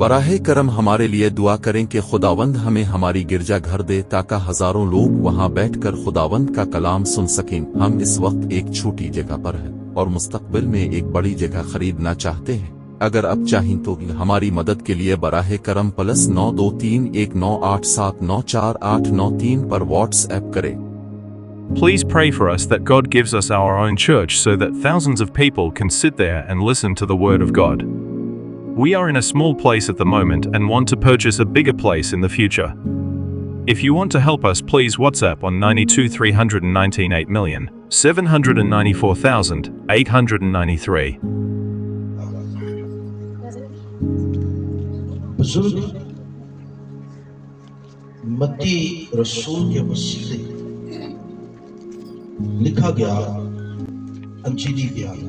براہ کرم ہمارے لیے دعا کریں کہ خداوند ہمیں ہماری گرجا گھر دے تاکہ ہزاروں لوگ وہاں بیٹھ کر خداوند کا کلام سن سکیں۔ ہم اس وقت ایک چھوٹی جگہ پر ہیں اور مستقبل میں ایک بڑی جگہ خریدنا چاہتے ہیں۔ اگر اب چاہیں تو ہماری مدد کے لیے براہ کرم +923198794893 پر واٹس ایپ کریں۔ Please pray for us that God gives us our own church so that thousands of people can sit there and listen to the Word of God. We are in a small place at the moment and want to purchase a bigger place in the future. If you want to help us, please WhatsApp on 923198794893. بزرگ متی رسول کے وسیلے لکھا گیا انجیلی بیان،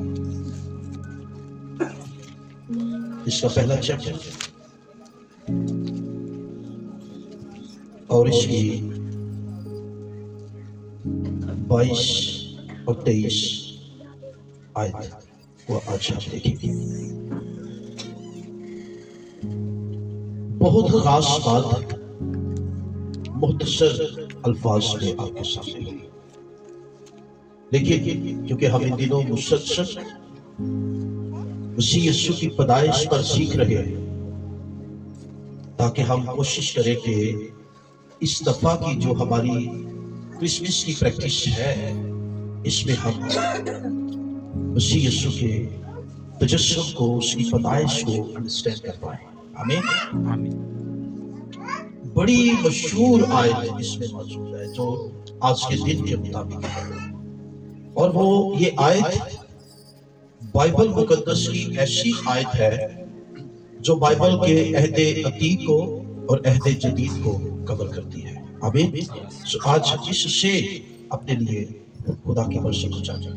اس کا پہلا چیپٹر اور اس کی 22 اور 23 آیت وہ آج آپ دیکھیں گے۔ بہت خاص بات مختصر الفاظ میں آپ کے سامنے ہوگی، لیکن کیونکہ ہم ان دنوں مسلسل مسیح یسوع کی پیدائش پر سیکھ رہے ہیں، تاکہ ہم کوشش کریں کہ اس دفعہ کی جو ہماری کرسمس کی پریکٹس ہے، اس میں ہم مسیح یسوع کے تجسم کو، اس کی پیدائش کو انڈرسٹینڈ کر پائیں۔ آمین۔ بڑی مشہور آیت اس میں موجود ہے جو آج کے دن کے مطابق ہے، اور وہ یہ آیت بائبل مقدس کی ایسی آیت ہے جو بائبل کے عہد عتیق کو اور عہد جدید کو کور کرتی ہے۔ آمین۔ آج اس سے اپنے لیے خدا کی مرضی کو جانیں۔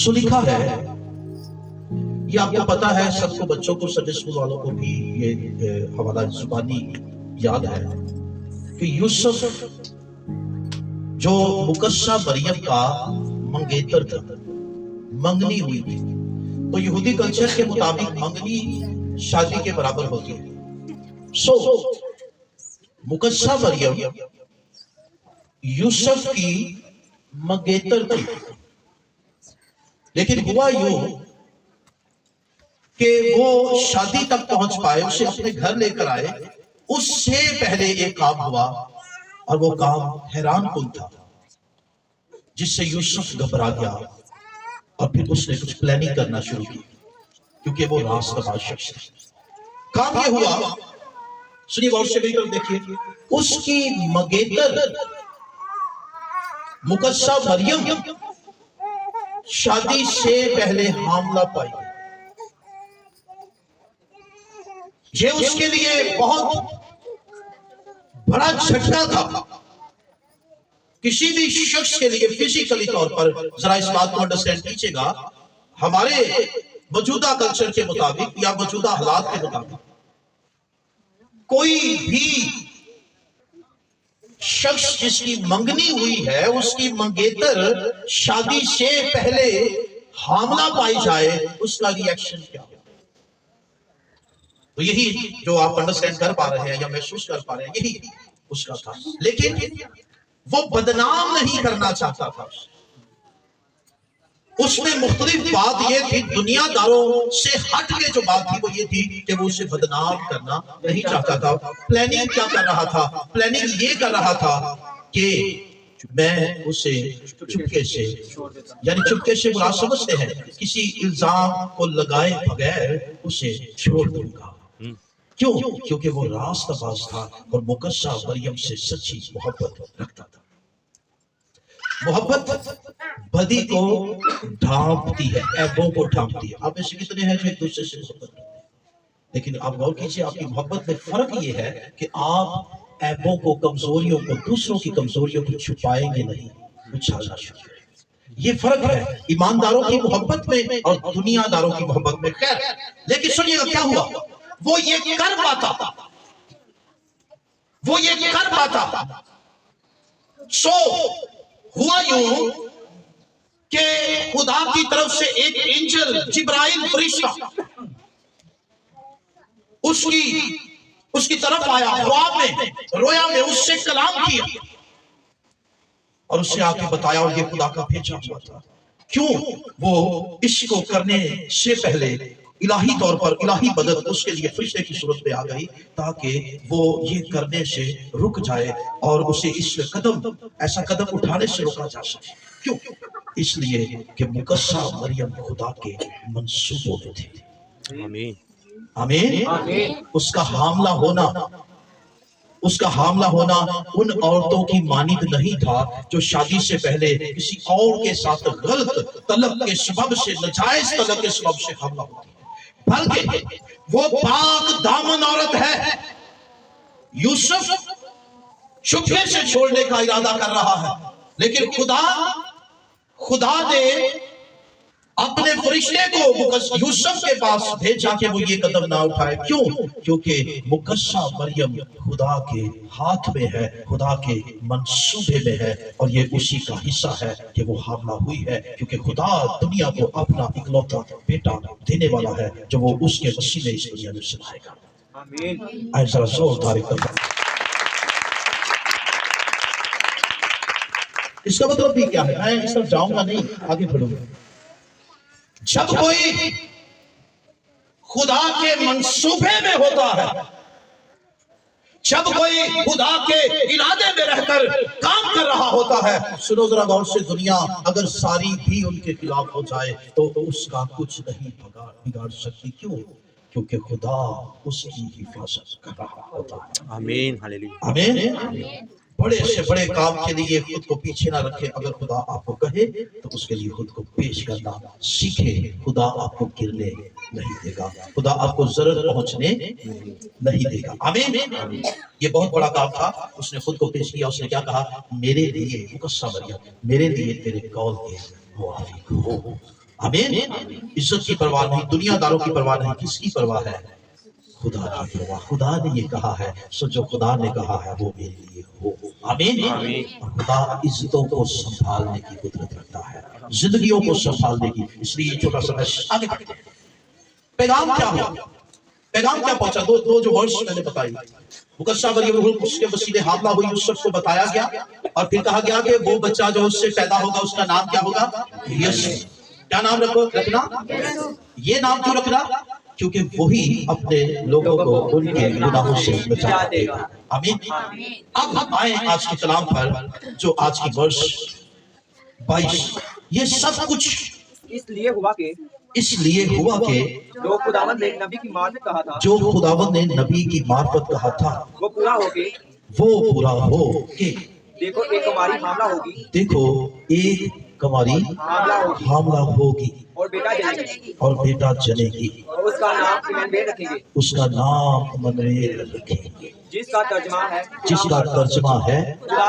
سو لکھا ہے، یہ آپ کو پتا ہے، سب کو، بچوں کو، سنڈے اسکول والوں کو بھی یہ حوالہ زبانی یاد ہے کہ یوسف جو مقدسہ مریم کا منگیتر تھا، منگنی ہوئی تھی، تو یہودی کلچر کے مطابق منگنی شادی کے برابر ہوتی ہے۔ سو مقدسہ مریم یوسف کی منگیتر تھی، لیکن ہوا یوں کہ وہ شادی تک پہنچ پائے، اسے اپنے گھر لے کر آئے، اس سے پہلے ایک کام ہوا، اور وہ کام حیران کن تھا، جس سے یوسف گھبرا گیا، اور پھر اس نے کچھ پلاننگ کرنا شروع کی، کیونکہ وہ راز باز شخص تھا۔ کام یہ ہوا، سنیے غور سے میری طرف دیکھیے، اس کی منگیتر مقدسہ مریم شادی سے پہلے حاملہ پائی۔ یہ اس کے لیے بہت بڑا جھٹکا تھا۔ کسی بھی شخص کے لیے فزیکلی طور پر، ذرا اس بات کو انڈرسٹینڈ کیجئے گا، ہمارے موجودہ کلچر کے مطابق یا موجودہ حالات کے مطابق، کوئی بھی شخص جس کی منگنی ہوئی ہے، اس کی منگیتر شادی سے پہلے حاملہ پائی جائے، اس کا ری ایکشن کیا ہو؟ تو یہی جو آپ انڈرسٹینڈ کر پا رہے ہیں یا محسوس کر پا رہے ہیں، یہی اس کا تھا۔ لیکن وہ بدنام نہیں کرنا چاہتا تھا، اس میں مختلف بات یہ تھی، دنیا داروں سے ہٹ کے جو بات تھی وہ یہ تھی کہ وہ اسے بدنام کرنا نہیں چاہتا تھا۔ پلاننگ کیا کر رہا تھا؟ پلاننگ یہ کر رہا تھا کہ میں اسے چپکے سے، یعنی چپکے سے مراد سمجھتے ہیں، کسی الزام کو لگائے بغیر اسے چھوڑ دوں گا۔ کیوں؟ کیونکہ وہ راست باز تھا اور مقدسہ مریم سے سچی محبت رکھتا تھا۔ محبت بدی کو ڈھانپتی ہے، عیبوں کو ڈھانپتی ہے۔ آپ میں سے کتنے ہیں جو ایک دوسرے سے محبت کرتے ہیں؟ لیکن آپ غور کیجئے، آپ کی محبت میں فرق یہ ہے کہ آپ عیبوں کو، کمزوریوں کو، دوسروں کی کمزوریوں کو چھپائیں گے نہیں، اچھالنا شروع کریں گے۔ یہ فرق ہے ایمانداروں کی محبت میں اور دنیا داروں کی محبت میں۔ خیر، لیکن سنیے گا کیا ہوا؟ وہ یہ کر پاتا، سو ہوا یوں کہ خدا کی طرف سے ایک انجل، جبرائیل فرشتہ، उसकी तरफ आया, ख्वाब में, रोया में, उससे कलाम किया और उससे आके बताया और ये खुदा का भेजा हुआ था। क्यों? वो इसको करने से पहले इलाही तौर पर इलाही मदद उसके लिए फरिश्ते की सूरत में आ गई ताकि वो ये करने से रुक जाए और उसे ऐसा कदम उठाने से रोका जा सके। क्यों? इसलिए कि मुकस्सा मरियम खुदा के मंसूबों में थे। आमीन। उसका हामला होना उन औरतों की मानित नहीं था जो शादी से पहले किसी और के साथ गलत तलब के सबब से, नाजायज तलब के सबब से हामला होती है, बल्कि वो पाक दामन औरत है। यूसुफ चुपके से छोड़ने का इरादा कर रहा है, लेकिन खुदा ने अपने फरिश्ते को यूसुफ के पास भेजा कि वो ये कदम ना उठाए। क्यों? क्योंकि मुकस्सा मरियम खुदा के हाथ में है, खुदा के मंसूबे में है और ये उसी का हिस्सा है कि वो हामला हुई है, क्योंकि खुदा दुनिया को अपना इकलौता बेटा देने वाला है जो वो उसके वसीले इस दुनिया में चलाएगा। आमीन। ऐसा जोरदार इसका मतलब भी क्या है? मैं इस तरफ जाऊंगा नहीं, आगे बढ़ूंगा। जब कोई खुदा के मंसूबे में होता है, जब कोई खुदा के इरादे में रहकर काम कर रहा होता है, सुनो जरा गौर से, दुनिया अगर सारी भी उनके खिलाफ हो जाए तो उसका कुछ नहीं बिगाड़ सकती। क्यों? क्योंकि खुदा उसकी हिफाजत कर रहा होता है। आमीन, हालेलुया, आमीन। बड़े से बड़े काम के लिए खुद को पीछे ना रखे। अगर खुदा आपको कहे तो उसके लिए खुद को पेश करना सीखे। खुदा आपको गिरने नहीं देगा, खुदा आपको जरूरत पहुंचने नहीं देगा। आमीन। ये बहुत बड़ा काम था। उसने खुद को पेश किया। उसने क्या कहा? मेरे लिए मुकस्सा मरियम, मेरे लिए तेरे कौल के मुआफिक हो। आमीन। इज्जत की परवाह नहीं, दुनियादारों की परवाह नहीं, किसकी परवाह है? खुदा की परवाह। खुदा ने ये कहा है, सो जो खुदा ने कहा है वो मेरे लिए हो। आमीन। खुदा इज्जतों को संभालने की कुदरत रखता है, जिंदगियों को संभालने की। इसलिए छोटा सा आगे बढ़ते हैं। पैगाम क्या हो? पैगाम क्या पहुंचा? दो जो वर्ष मैंने बताई, मुकस्सा मरियम उसके वसीले हामला हुई, उस सबको बताया गया और फिर कहा गया कि वो बच्चा जो उससे पैदा होगा उसका नाम क्या होगा? यीशु। क्या नाम रखना? ये नाम क्यों रखना? क्योंकि वही अपने लोगों को उनके गुनाहों से बचा देगा। आमीन। अब हम आए आज के कलाम पर, जो आज की वर्ष 22। ये सब कुछ इसलिए हुआ कि जो खुदावंद ने नबी की मार्फत कहा था, जो खुदावंद ने नबी की मार्फत कहा था, वो पूरा हो के देखो एक कुमारी हामला होगी, देखो एक कुमारी हामला होगी और बेटा जनेगी और उसका नाम इम्मानुएल रखेंगे, जिसका तर्जमा है खुदा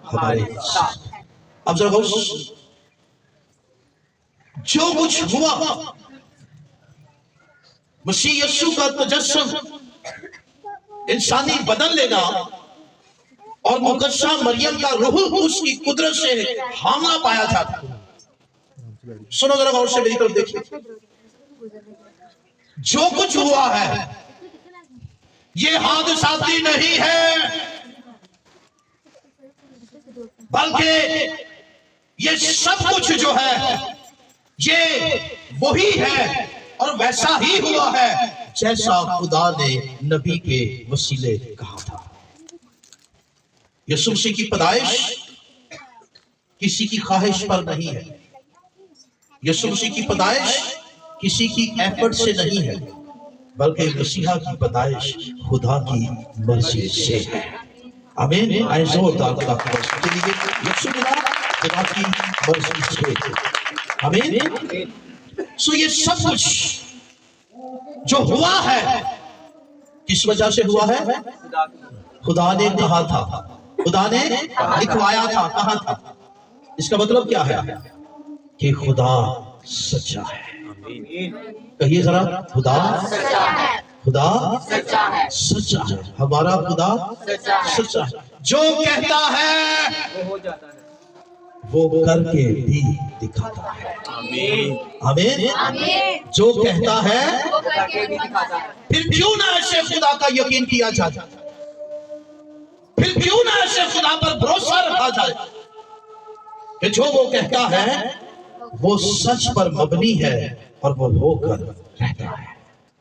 हमारे साथ। अब जरा जो कुछ हुआ, मसीह यीशु का तजस्सुम, इंसानी बदन लेना और मुकद्दसा मरियम का रूह उसकी कुदरत से हामला पाया जाता। सुनो जरा गौर से, मेरी तरफ देखिए। जो कुछ हुआ है ये हादसाती नहीं है, बल्कि ये सब कुछ जो है ये वही है और वैसा ही हुआ है जैसा खुदा ने नबी के वसीले कहा था। यीशु मसीह की पैदाइश किसी की ख्वाहिश पर नहीं है, यीशु मसीह की पैदाइश किसी की एफर्ट से नहीं है, बल्कि मसीहा की पैदाइश खुदा की मर्जी से है। आमीन। आए जोरदार खुदा की मर्जी के लिए यीशु मिला, खुदा की मर्जी से। आमीन। सो ये सब कुछ जो हुआ है किस वजह से हुआ है? खुदा ने कहा था, खुदा ने लिखवाया था, कहा था। इसका मतलब क्या है? कि खुदा सच्चा है। कहिए जरा, खुदा सच्चा है। खुदा सच्चा है, सच्चा है। हमारा खुदा सच्चा है। जो कहता है वो हो जाता है। वो करके भी दिखाता है। आमीन। जो कहता है वो करके भी दिखाता है। फिर क्यों ना ऐसे खुदा का यकीन किया जाए, फिर क्यों ना ऐसे खुदा पर भरोसा रखा जाए कि जो वो कहता है वो सच पर मबनी है और वो होकर रहता है।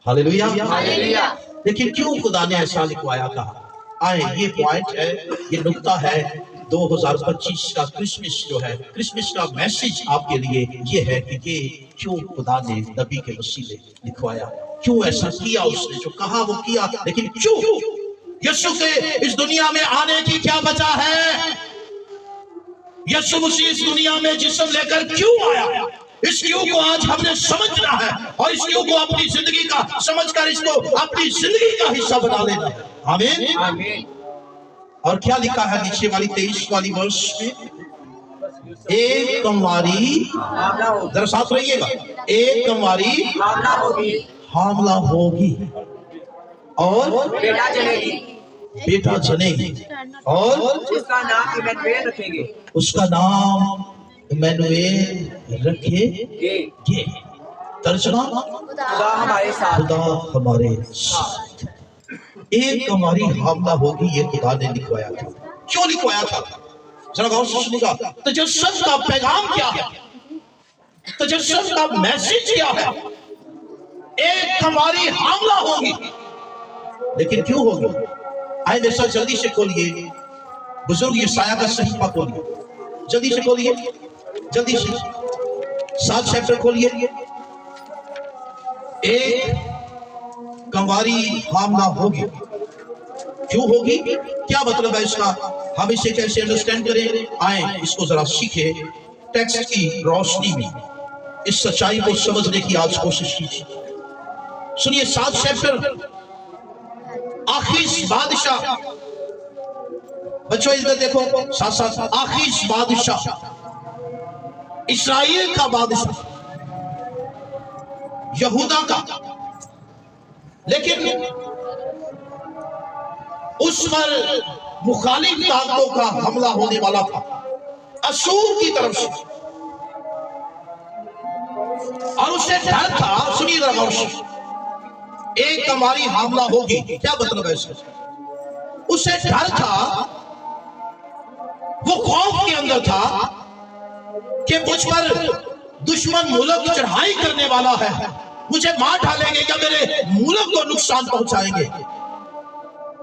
हालेलुया। हालेलुया। लेकिन क्यों खुदा ने ऐसा लिखवाया था? आए, ये पॉइंट है, ये नुक्ता है 2025 का क्रिसमस जो है, क्रिसमस का मैसेज आपके लिए ये है कि ये क्यों खुदा ने नबी के वसीले लिखवाया, क्यों ऐसा किया, उसने जो कहा वो किया, लेकिन क्यों यीशु के इस दुनिया में आने की क्या वजह है? यीशु मसीह इस दुनिया में जिस्म लेकर क्यों आया? इस क्यों को आज हमने समझना है और इस क्यों को अपनी जिंदगी का समझकर इसको अपनी जिंदगी का हिस्सा बना लेना है। आमीन। आमीन। और क्या लिखा है नीचे वाली 23 वाली वर्ष में? एक कंवारी, जरा साथ रहिएगा, एक कंवारी हामला होगी और बेटा जनेगी, बेटा जनेगी और उसका नाम इम्मानुएल रखेंगे। उसका नाम इम्मानुएल रखेंगे। तर्जुमा, खुदा हमारे साथ। खुदा हमारे साथ। एक हमारी हामला होगी, ये खुदा ने लिखवाया था। क्यों लिखवाया था? जरा गौर से सुनिएगा। तजस्सुस का पैगाम क्या है? तजस्सुस का मैसेज क्या है? एक हमारी हामला होगी, लेकिन क्यों होगी? आए मेरे साथ जल्दी से खोलिए बुजुर्ग यशायाह का सहीफा खोलिए, जल्दी से खोलिए, जल्दी से 7 चैप्टर खोलिए। एक कंवारी हामला होगी, क्यों होगी? क्या मतलब है इसका? हम इसे कैसे अंडरस्टैंड करें? आए इसको जरा सीखे टेक्स्ट की रोशनी में, इस सच्चाई को समझने की आज कोशिश कीजिए। सुनिए 7 चैप्टर आखिस बादशाह, बच्चों इसमें देखो साथ साथ, आखिस बादशाह इस्राएल का बादशाह, यहूदा का, लेकिन उस पर मुखालिफ ताकतों का हमला होने वाला था असूर की तरफ से, और उसे डर था। सुनिए जरा गौर से, एक हमारी हमला होगी, क्या मतलब है इसका? उसे डर था, वो खौफ के अंदर था कि मुझ पर दुश्मन मुल्क चढ़ाई करने वाला है, मुझे मार डालेंगे या मेरे मुल्क को नुकसान पहुंचाएंगे।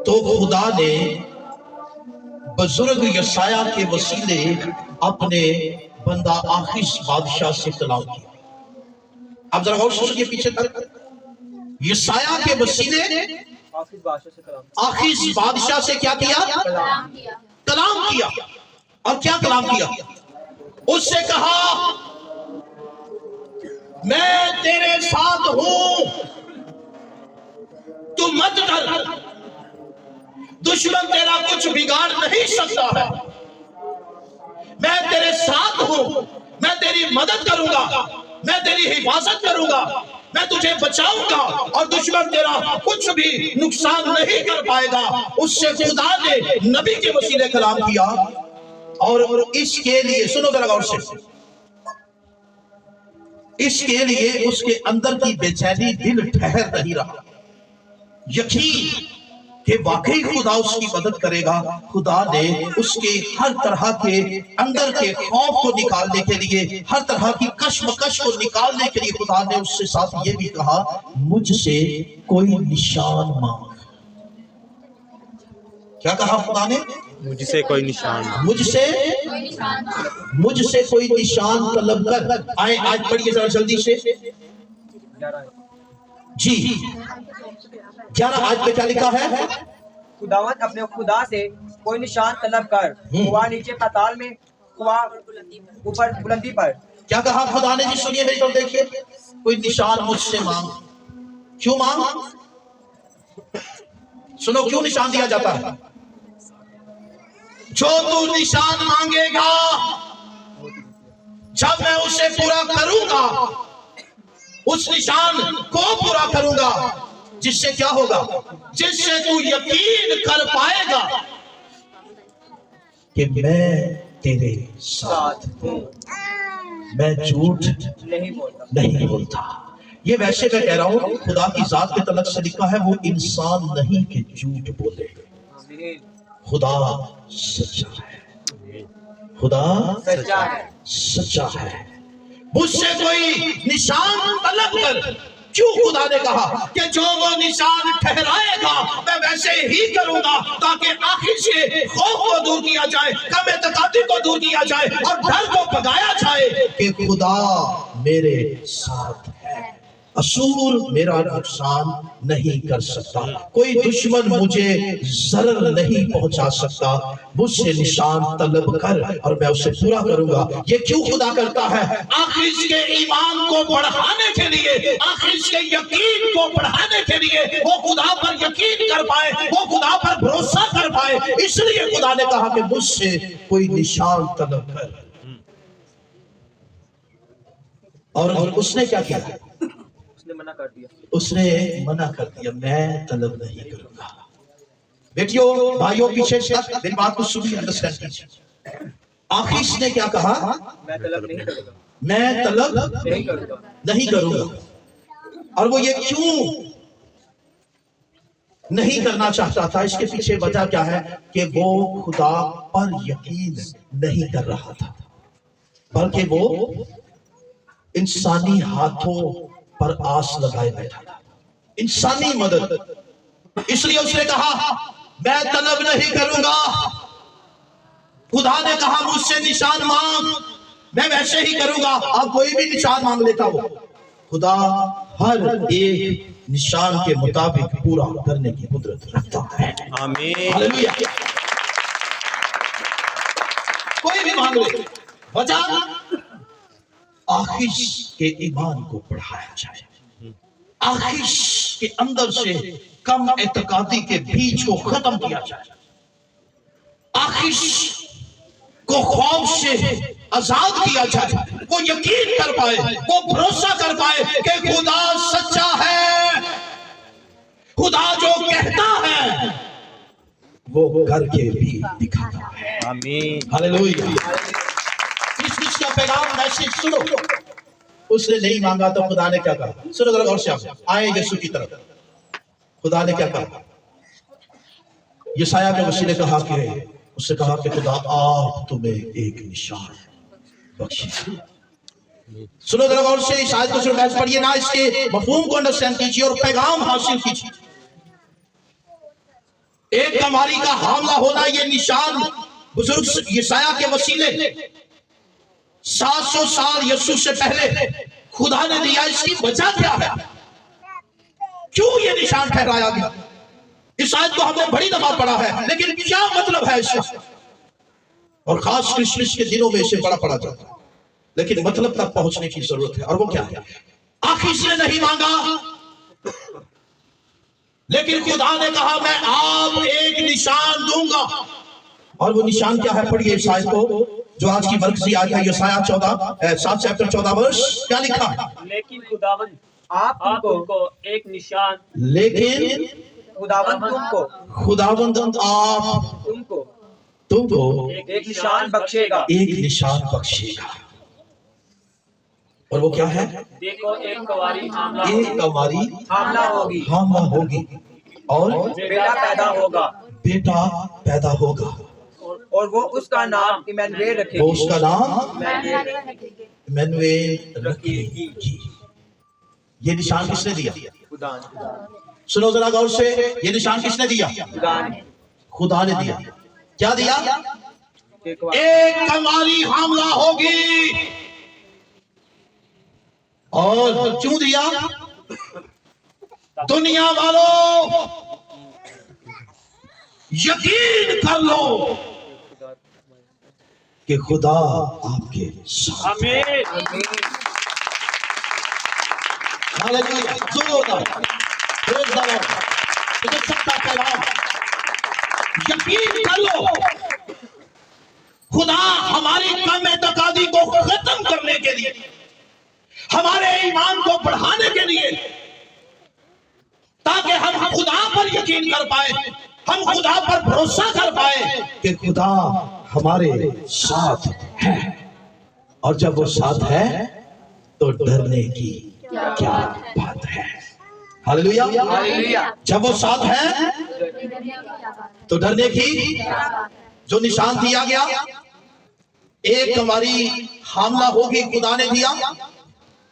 तो खुदा ने बुजुर्ग यशायाह के वसीले अपने बंदा आखिस बादशाह से कलाम किया। अब जरा गौर से सुनिए पीछे तक, यशायाह के वसीले आखिस बादशाह से क्या किया? कलाम किया। और क्या कलाम किया? उससे कहा, मैं तेरे साथ हूं, तू मत डर, दुश्मन तेरा कुछ बिगाड़ नहीं सकता है, मैं तेरे साथ हूं, मैं तेरी मदद करूंगा, मैं तेरी हिफाजत करूंगा, मैं तुझे बचाऊंगा और दुश्मन तेरा कुछ भी नुकसान नहीं कर पाएगा। उससे खुदा ने नबी के वसीले कलाम किया। और इसके लिए सुनो जरा गौर से, इसके लिए उसके अंदर की बेचैनी दिल ठहर नहीं रहा, यकीन कि वाकई खुदा उसकी मदद करेगा। खुदा ने उसके हर तरह के अंदर के खौफ को निकालने के लिए, हर तरह की कश्मकश को निकालने के लिए खुदा ने उससे साथ ये भी कहा, मुझसे कोई निशान मांग। क्या कहा खुदा ने? मुझसे कोई निशान, मुझसे कोई निशान तलब कर। आए आज पढ़िए जरा जल्दी से जी। 11 आज पे क्या लिखा है? खुदावंद अपने खुदा से कोई निशान तलब कर, हुआ नीचे पाताल में, हुआ ऊपर बुलंदी पर। क्या कहा खुदा ने? जी सुनिए मेरी तरफ देखिए, कोई निशान मुझसे मांग। क्यों मांग? सुनो क्यों निशान दिया जाता है? जो तू निशान मांगेगा, जब मैं उसे पूरा करूंगा, उस निशान को पूरा करूंगा, जिससे क्या होगा? जिससे तू यकीन कर पाएगा कि मैं तेरे साथ साथ हूँ, मैं झूठ नहीं बोलता। नहीं बोलता। ये वैसे मैं कह रहा हूँ, खुदा की जात के तलक से लिखा है वो इंसान नहीं कि झूठ बोले। आमीन। खुदा सच्चा है, खुदा सच्चा है। सच्चा है। मुझसे कोई निशान तलब कर, क्यों खुदा ने कहा कि जो वो निशान ठहराएगा मैं वैसे ही करूंगा, ताकि आखिर से खौफ को दूर किया जाए, कम एतकादी को दूर किया जाए और डर को भगाया जाए कि खुदा मेरे साथ है। असूर मेरा नुकसान नहीं कर सकता, कोई दुश्मन मुझे जरर नहीं पहुंचा सकता। मुझसे निशान तलब कर और मैं उसे पूरा करूंगा। ये क्यों खुदा करता है? आखिर इसके ईमान को बढ़ाने के लिए, आखिर इसके यकीन को बढ़ाने के लिए, वो खुदा पर यकीन कर पाए, वो खुदा पर भरोसा कर पाए। इसलिए खुदा ने कहा कि मुझसे कोई निशान तलब कर। और उसने क्या किया? उसने मना कर दिया। उसने मना कर दिया, मैं तलब नहीं करूंगा। बेटियों भाइयों, पीछे से मेरी बात को सुनिए, अंडरस्टैंड कीजिए। आखिर इसने क्या कहा? मैं तलब नहीं करूंगा। मैं तलब नहीं करूंगा। नहीं करूंगा। और वो ये क्यों नहीं करना चाहता था? इसके पीछे वजह क्या है? कि वो खुदा पर यकीन नहीं कर रहा था, बल्कि वो इंसानी हाथों पर आस लगाए बैठा था, इंसानी मदद। इसलिए उसने कहा मैं तलब नहीं करूंगा। खुदा ने कहा मुझसे निशान मांग, मैं वैसे ही करूंगा। अब कोई भी निशान मांग लेता हो, खुदा हर एक निशान के मुताबिक पूरा करने की कुदरत रखता है। आमीन। हालेलुया। कोई भी मांग ले, वजह आखिर के ईमान को बढ़ाया जाए, आखिर के अंदर से कम एतकादी के बीज को खत्म किया जाए, आखिर को खौफ से आजाद किया जाए, वो यकीन कर पाए, वो भरोसा कर पाए कि खुदा सच्चा है, खुदा जो कहता है वो करके भी दिखाता है। आमीन। हालेलुया। क्रिसमस का पैगाम मैसेज सुनो। उसने नहीं मांगा तो खुदा ने क्या कहा? सुनो जरा गौर से, आप आए यीशु की तरफ। खुदा ने क्या कहा? यशाया के वसीले ने कहा कि उससे कहा कि खुदा आप तुम्हें एक निशान बख्शे। सुनो जरा गौर से, इस आयत को सुनो, मैसेज पढ़िए ना, इसके मफहूम को अंडरस्टैंड कीजिए और पैगाम हासिल कीजिए। एक कमारी का हामला होना, ये निशान बुजुर्ग यशाया के वसीले 700 साल यीशु से पहले खुदा ने दिया। इसकी वजह क्या है? क्यों ये निशान ठहराया गया? इस आयत को हमने बड़ी दफा पढ़ा है, लेकिन क्या मतलब है इसका? और खास क्रिसमस के दिनों में इसे बड़ा पढ़ा जाता है, लेकिन मतलब तक पहुंचने की जरूरत है। और वो क्या है? आखिर से नहीं मांगा, लेकिन खुदा ने कहा मैं आप एक निशान दूंगा। और वो निशान क्या है? पढ़िए इस आयत को, जो आज की मरकजी आयत है, यशाया 7 चैप्टर 14 वर्ष। क्या लिखा है? लेकिन खुदावन आप आप तुमको, तुमको एक निशान, लेकिन खुदावंद तुमको, खुदावंद आप तुमको एक निशान बख्शेगा। एक निशान बख्शेगा। और वो क्या है? देखो एक कवारी आमला एक कमारी हामला होगी, हामला होगी और बेटा पैदा होगा, बेटा पैदा होगा, और वो उसका नाम इमैनुएल वो रखेगी। उसका नाम इमैनुएल इमैनुएल रखेगी। ये निशान किसने दिया? खुदा ने। सुनो जरा गौर से, ये निशान किसने दिया? खुदा ने। खुदा ने दिया। क्या दिया? एक बार एक कमारी हामला होगी। और क्यों दिया? दुनिया वालों यकीन कर लो कि खुदा आपके साथ है। आमीन। हालेलुया। जोरदार प्रेज़ द लॉर्ड। मुझे सच्चा पैगाम, यकीन कर लो, खुदा हमारी कम एतकादी को खत्म करने के लिए, हमारे ईमान को बढ़ाने के लिए, ताकि हम खुदा पर यकीन कर पाए, ہم خدا پر بھروسہ کر پائے کہ خدا ہمارے ساتھ ہے، اور جب وہ ساتھ ہے تو ڈرنے کی کیا بات ہے۔ ہاللیلویہ۔ جب وہ ساتھ ہے تو ڈرنے کی، جو نشان دیا گیا ایک کنواری حاملہ ہوگی خدا نے دیا،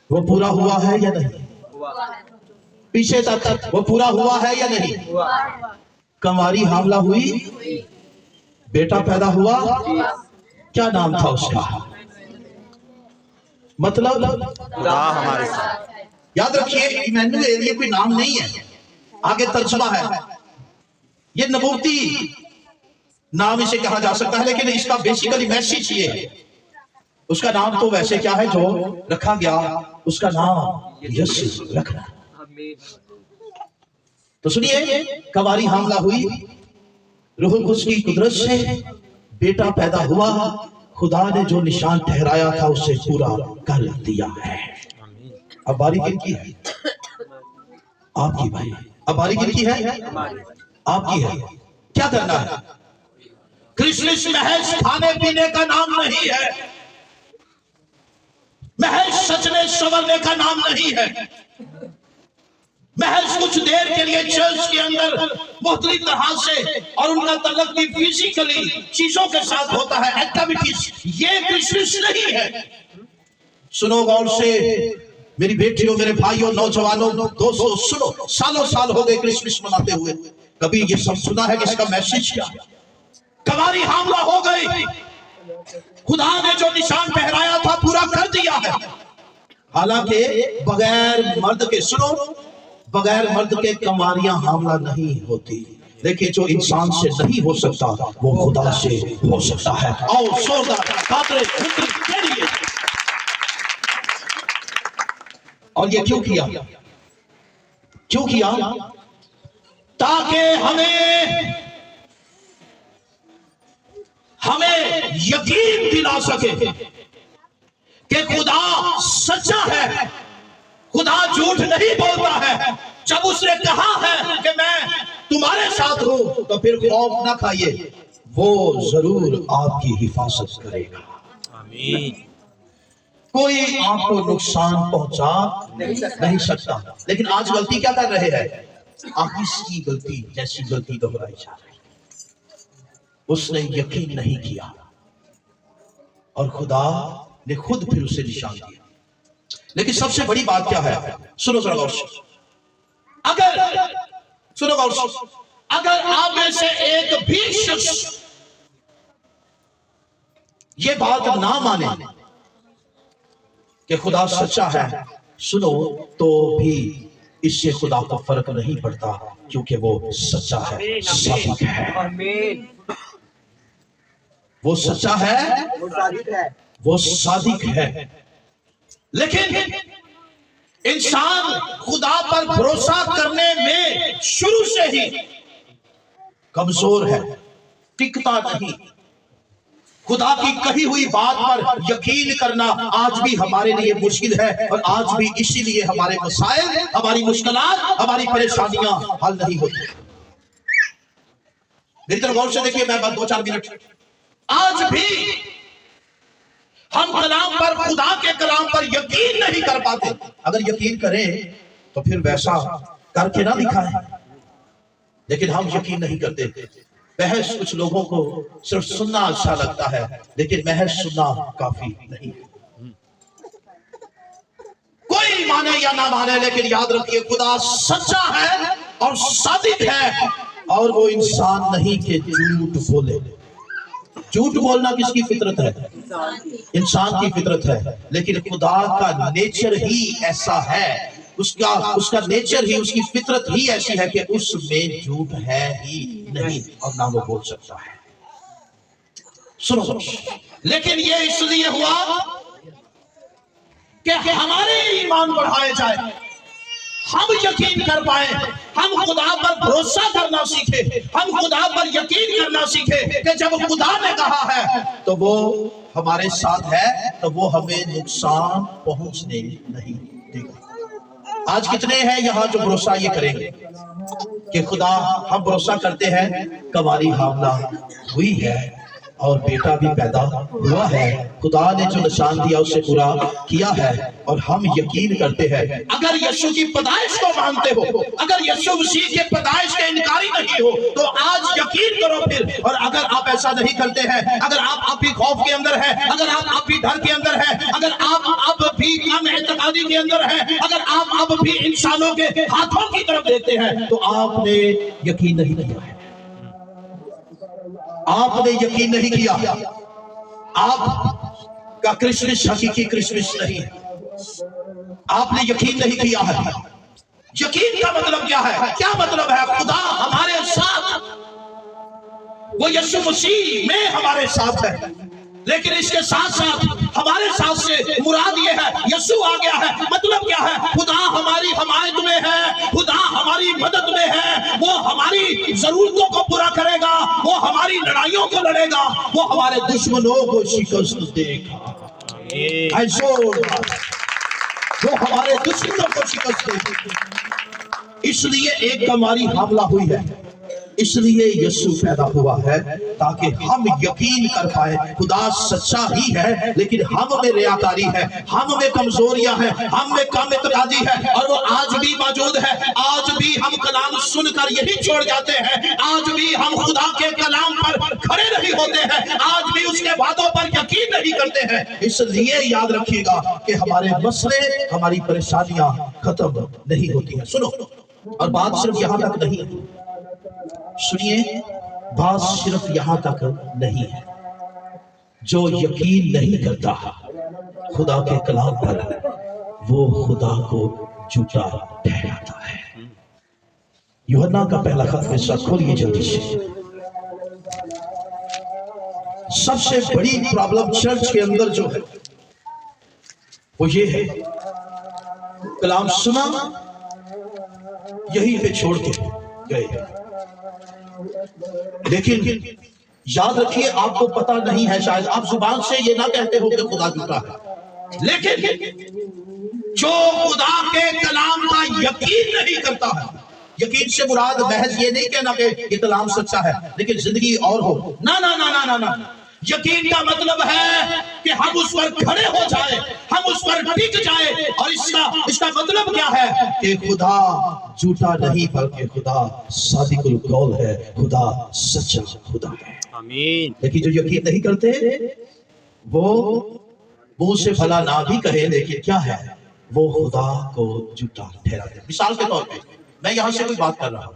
وہ پورا ہوا ہے یا نہیں؟ پیچھے تک وہ پورا ہوا ہے یا نہیں؟ کنواری حاملہ ہوئی، بیٹا پیدا ہوا، کیا نام تھا اس کا؟ مطلب خدا ہمارے ساتھ۔ یاد رکھیے ایمینوئل یہ کوئی نام نہیں ہے، آگے ترجمہ ہے، یہ نبوتی نام اسے کہا جا سکتا ہے، لیکن اس کا بیسیکلی میسج یہ ہے۔ اس کا نام تو ویسے کیا ہے جو رکھا گیا، اس کا نام یسوع رکھنا۔ تو سنیے، کنواری حاملہ ہوئی، روح القدس کی قدرت سے بیٹا پیدا ہوا، خدا نے جو نشان ٹھہرایا تھا اسے پورا کر دیا ہے۔ اب باری کن کی ہے؟ آپ کی بھائی۔ اب باری کن کی ہے؟ آپ کی ہے۔ کیا کرنا ہے؟ کرسمس محض کھانے پینے کا نام نہیں ہے، محض سجنے سنورنے کا نام نہیں ہے، محض کچھ دیر کے لیے چرچ کے اندر مختلف طرح سے اور ان کا تعلق بھی فزیکلی چیزوں کے ساتھ ہوتا ہے، ایکٹیویٹیز، یہ کرسمس نہیں ہے۔ سنو غور سے میری بیٹیوں، میرے بھائیوں، نوجوانوں، دوستوں، سنو، سالوں سال ہو گئے کرسمس مناتے ہوئے، کبھی یہ سب سنا ہے کہ اس کا میسج کیا؟ کنواری حاملہ ہو گئی، خدا نے جو نشان ٹھہرایا تھا پورا کر دیا ہے۔ حالانکہ بغیر مرد کے، سنو، بغیر مرد کے کنواریاں حاملہ نہیں ہوتی، لیکن جو انسان سے نہیں ہو سکتا وہ خدا سے ہو سکتا ہے۔ آؤ زوردار قادر فکر کے لیے۔ اور یہ کیوں کیا؟ کیوں کیا؟ تاکہ ہمیں یقین دلا سکے کہ خدا سچا ہے، خدا جھوٹ نہیں بولتا ہے۔ جب اس نے کہا ہے کہ میں تمہارے ساتھ ہوں تو پھر خوف نہ کھائیے، وہ ضرور آپ کی حفاظت کرے گا۔ آمین۔ کوئی آپ کو نقصان پہنچا نہیں سکتا۔ لیکن آج غلطی کیا کر رہے ہیں؟ آخیس کی غلطی جیسی غلطی دہرائی جا رہی ہے۔ اس نے یقین نہیں کیا اور خدا نے خود پھر اسے نشان دیا۔ لیکن سب سے بڑی بات کیا ہے؟ سنو ذرا غور سے، سنو غور سے، اگر آپ میں سے ایک بھی شخص یہ بات نہ مانے کہ خدا سچا ہے، سنو، تو بھی اس سے خدا کو فرق نہیں پڑتا، کیونکہ وہ سچا ہے، صادق ہے۔ وہ سچا ہے، وہ صادق ہے۔ لیکن انسان خدا پر بھروسہ کرنے میں شروع سے ہی کمزور ہے، ٹکتا نہیں۔ خدا کی کہی ہوئی بات پر یقین کرنا آج بھی ہمارے لیے مشکل ہے، اور آج بھی اسی لیے ہمارے مسائل، ہماری مشکلات، ہماری پریشانیاں حل نہیں ہوتی۔ میری طرف غور سے دیکھیے، میں بس 2-4 منٹ۔ آج بھی ہم کلام پر، خدا کے کلام پر یقین نہیں کر پاتے۔ اگر یقین کریں تو پھر ویسا کر کے نہ دکھائیں، لیکن ہم یقین نہیں کرتے۔ محض کچھ لوگوں کو صرف سننا اچھا لگتا ہے، لیکن محض سننا کافی نہیں۔ کوئی مانے یا نہ مانے، لیکن یاد رکھیے خدا سچا ہے اور صادق ہے، اور وہ انسان نہیں کہ جھوٹ بولے۔ جھوٹ بولنا کس کی فطرت ہے؟ انسان کی فطرت ہے، لیکن خدا کا نیچر ہی ایسا ہے، اس کا نیچر ہی، اس کی فطرت ہی ایسی ہے کہ اس میں جھوٹ ہے ہی نہیں، اور نہ وہ بول سکتا ہے۔ سنو، لیکن یہ اس لیے ہوا کہ ہمارے ایمان بڑھائے جائے، ہم یقین کر پائیں، ہم خدا پر بھروسہ کرنا سیکھے، ہم خدا پر یقین کرنا سیکھے کہ جب خدا نے کہا ہے تو وہ ہمارے ساتھ ہے، تو وہ ہمیں نقصان پہنچنے نہیں دے گا۔ आज कितने हैं यहाँ जो भरोसा ये करेंगे कि खुदा, हम भरोसा करते हैं कवारी हामला हुई है और बेटा भी पैदा हुआ है, खुदा ने जो निशान दिया उसे पूरा किया है, और हम यकीन करते हैं। अगर यीशु की पैदाइश को मानते हो, अगर यीशु मसीह के पैदाइश के इनकारी नहीं हो, तो आज यकीन करो फिर। और अगर आप ऐसा नहीं करते हैं, अगर आप भी खौफ के अंदर हैं, अगर आप भी डर के अंदर हैं, अगर आप भी कम एतकादी के अंदर हैं, अगर आप भी इंसानों के हाथों की तरफ देखते हैं, तो आपने यकीन नहीं किया है, आपने यकीन नहीं किया। आपका क्रिसमस हकीकी क्रिसमस नहीं है, आपने यकीन नहीं किया है। यकीन का मतलब क्या है? क्या मतलब है? खुदा हमारे साथ, वो यीशु मसीह में हमारे साथ है, लेकिन इसके साथ साथ हमारे साथ से मुराद ये है यीशु आ गया है। मतलब क्या है? खुदा हमारी हमायत में है, खुदा हमारी मदद में है, वो हमारी जरूरतों को पूरा करेगा, वो हमारी लड़ाइयों को लड़ेगा, वो हमारे दुश्मनों को शिकस्त देगा, वो हमारे दुश्मनों को शिकस्त देगा। इसलिए एक कवारी हामला हुई है, इसलिए यीशु पैदा हुआ है ताकि हम यकीन कर पाए खुदा सच्चा ही है, लेकिन हम में रियाकारी है, हम में कमजोरियां हैं, हम में कम इत्कादी है, और वो आज भी मौजूद है। आज भी हम कलाम सुनकर यही छोड़ जाते हैं, आज भी हम खुदा के कलाम पर खड़े नहीं होते हैं, आज भी उसके वादों पर यकीन नहीं करते हैं। इसलिए याद रखिएगा कि हमारे मसले, हमारी परेशानियां खत्म नहीं होती हैं। सुनो, और बात सिर्फ यहां तक नहीं है, सुनिए, बात सिर्फ यहां तक नहीं है। जो यकीन नहीं करता खुदा के कलाम पर, वो खुदा को झूठा ठहराता है। यूहन्ना का पहला खत हिस्सा खोलिए जल्दी से। सबसे बड़ी प्रॉब्लम चर्च के अंदर जो है वो ये है, कलाम सुना, यहीं पे छोड़ के गए। लेकिन याद रखिए, आपको पता नहीं है, शायद आप जुबान से ये ना कहते हो कि खुदा झूठा है, लेकिन जो खुदा के कलाम का यकीन नहीं करता है, यकीन से मुराद महज ये नहीं कहना कि ये कलाम सच्चा है लेकिन जिंदगी और हो, ना ना ना ना ना ना। यकीन का मतलब है कि हम उस पर खड़े हो जाए, हम उस पर टिक जाए, और इसका मतलब क्या है कि खुदा झूठा नहीं बल्कि खुदा सादिकुल कौल है, खुदा सच्चा खुदा है। आमीन। लेकिन जो यकीन नहीं करते वो मुंह से भला ना भी कहे, लेकिन क्या है, वो खुदा को झूठा ठहराते। मिसाल के तौर पे मैं यहां से कोई बात कर रहा हूं,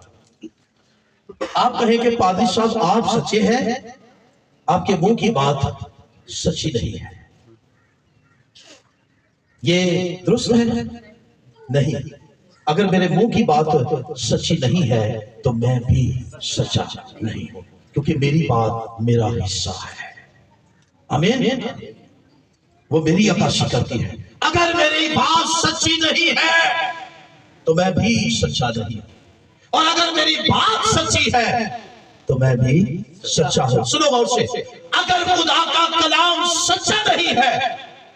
आप कहें कि पादरी साहब आप सच्चे हैं, आपके मुंह की बात सच्ची नहीं है, ये दुरुस्त है? नहीं। अगर मेरे मुंह की बात सच्ची नहीं है तो मैं भी सच्चा नहीं हूं, क्योंकि मेरी बात मेरा हिस्सा है। आमीन। वो मेरी अक्कासी करती है। अगर मेरी बात सच्ची नहीं है तो मैं भी सच्चा नहीं, और अगर मेरी बात सच्ची है तो मैं भी सच्चा हूं। सुनो गौर से, अगर खुदा का कलाम सच्चा नहीं है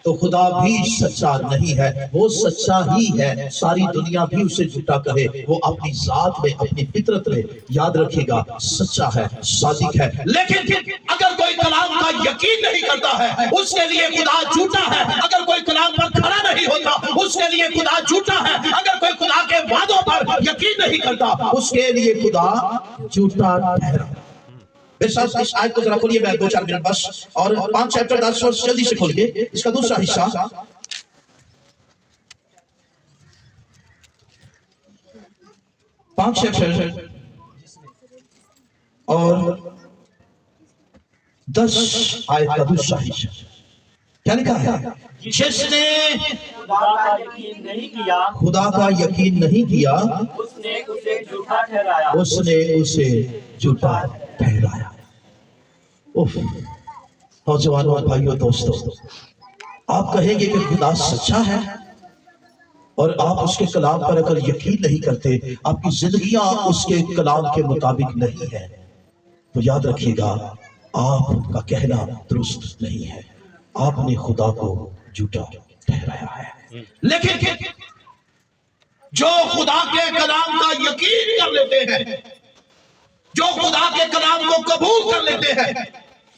तो खुदा भी सच्चा नहीं है, वो सच्चा ही है। सारी दुनिया भी उसे झूठा कहे, वो अपनी जात में, अपनी फितरत में, याद रखिएगा, सच्चा है, सादिक है। लेकिन अगर कोई कलाम का यकीन नहीं करता है, उसके लिए खुदा झूठा है। अगर कोई कलाम पर खड़ा नहीं होता, उसके लिए खुदा झूठा है। अगर कोई खुदा के वादों पर यकीन नहीं करता, उसके लिए खुदा झूठा ठहरा। इस आयत को जरा खोलिए, मैं 2-4 मिनट बस, और 5 चैप्टर 10 वर्ष जल्दी से खोलिए, इसका दूसरा हिस्सा। 5 चैप्टर और 10 आयत का दूसरा हिस्सा क्या लिखा है? जिसने खुदा का यकीन नहीं किया, खुदा का यकीन नहीं किया, उसने उसे झूठा ठहराया। उसने उसे झूठा ठहराया। उफ, नौजवानों, भाइयों, दोस्तों, आप कहेंगे कि खुदा सच्चा है और आप उसके कलाम पर अगर यकीन नहीं करते, आपकी जिंदगियां उसके कलाम के मुताबिक नहीं है, तो याद रखिएगा आपका कहना दुरुस्त नहीं है, आपने खुदा को झूठा ठहराया है। लेकिन जो खुदा के कलाम का यकीन कर लेते हैं, जो खुदा के कलाम को कबूल कर लेते हैं,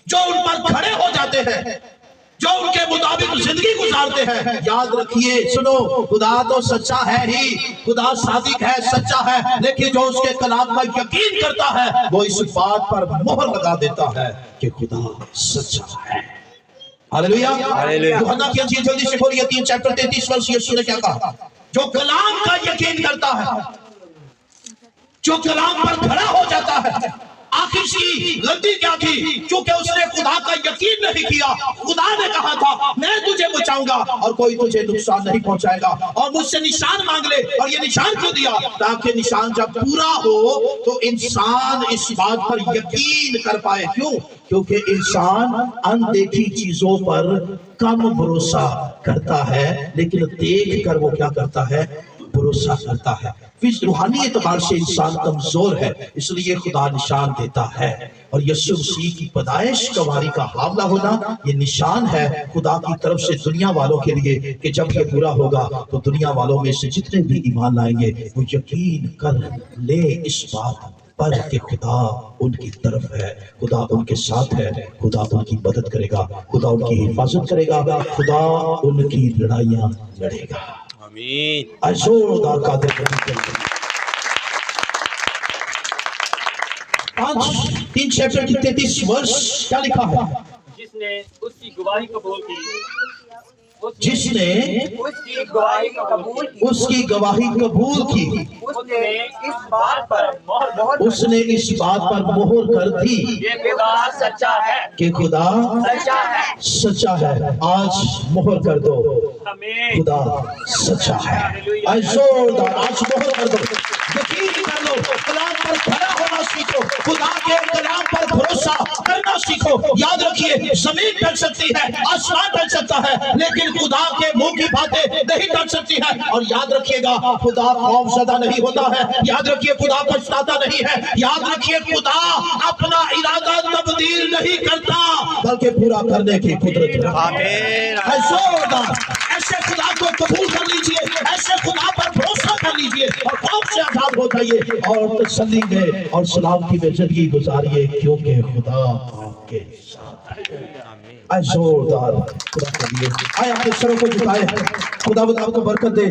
जो उन पर खड़े हो जाते हैं, जो उनके मुताबिक जिंदगी गुजारते हैं, याद रखिए, सुनो, खुदा तो सच्चा है ही, खुदा सादिक है, सच्चा है, लेकिन जो उसके कलाम का यकीन करता है वो इस बात पर मोहर लगा देता है कि खुदा सच्चा है। हालेलुया। यूहन्ना की अंजील जल्दी से खोलिए 3 चैप्टर 33 वर्ष। यीशु ने क्या कहा? जो कलाम का यकीन करता है, जो कलाम पर खड़ा हो जाता है। आखिर की गलती क्या थी? क्योंकि उसने खुदा का यकीन नहीं किया। खुदा ने कहा था मैं तुझे बचाऊंगा और कोई तुझे नुकसान नहीं पहुंचाएगा, और मुझसे निशान मांग ले। और ये निशान क्यों दिया? ताकि निशान जब पूरा हो तो इंसान इस बात पर यकीन कर पाए। क्यों? क्योंकि इंसान अनदेखी चीजों पर कम भरोसा करता है, लेकिन देख कर वो क्या करता है? भरोसा करता है। फिर रूहानी एतबार से इंसान कमजोर है, इसलिए खुदा निशान देता है। और यीशु मसीह की पैदाइश कवारी का हामला होना ये निशान है खुदा की तरफ से दुनिया वालों के लिए कि जब ये पूरा होगा तो दुनिया वालों में से जितने भी ईमान लाएंगे वो यकीन कर ले इस बात पर कि खुदा उनकी तरफ है, खुदा उनके साथ है, खुदा उनकी मदद करेगा, खुदा उनकी हिफाजत करेगा, खुदा उनकी लड़ाइयां लड़ेगा। आमीन। जोरदार कादिर 3 चैप्टर की 33 वर्ष क्या लिखा है? जिसने उसकी गवाही कबूल की, जिसने उसकी गवाही को कबूल की, उसकी गवाही कबूल की, उसने इस बात पर मोहर उसने इस बात पर मोहर कर दी ये खुदा सच्चा है, कि खुदा सच्चा है। सच्चा है। आज मोहर कर दो, आमीन। खुदा सच्चा है। आज जोरदार आज मोहर कर दो, यकीन कर लो, कलाम पर खड़ा होना सीखो, खुदा के कलाम पर भरोसा करना सीखो। याद रखिए, जमीन टल सकती है, आसमान टल सकता है, लेकिन खुदा के मुंह की बातें नहीं टल सकती है। और याद रखिएगा, खुदा खौफजदा नहीं होता है। याद रखिए, खुदा पछताता नहीं है। याद रखिए, खुदा अपना इरादा तब्दील नहीं करता बल्कि पूरा करने की कुदरत रखता है। आमीन। जोरदार ऐसे खुदा को कबूल कर लीजिए, ऐसे खुदा पर भरोसा कर लीजिए और खौफ से आजाद हो जाइए और तसल्ली में और सलामती में जिंदगी गुजारिए, क्योंकि खुदा आपके साथ है। जोरदार खुदा के लिए आए अपने सरों को झुकाए। खुदा आपको बरकत दे।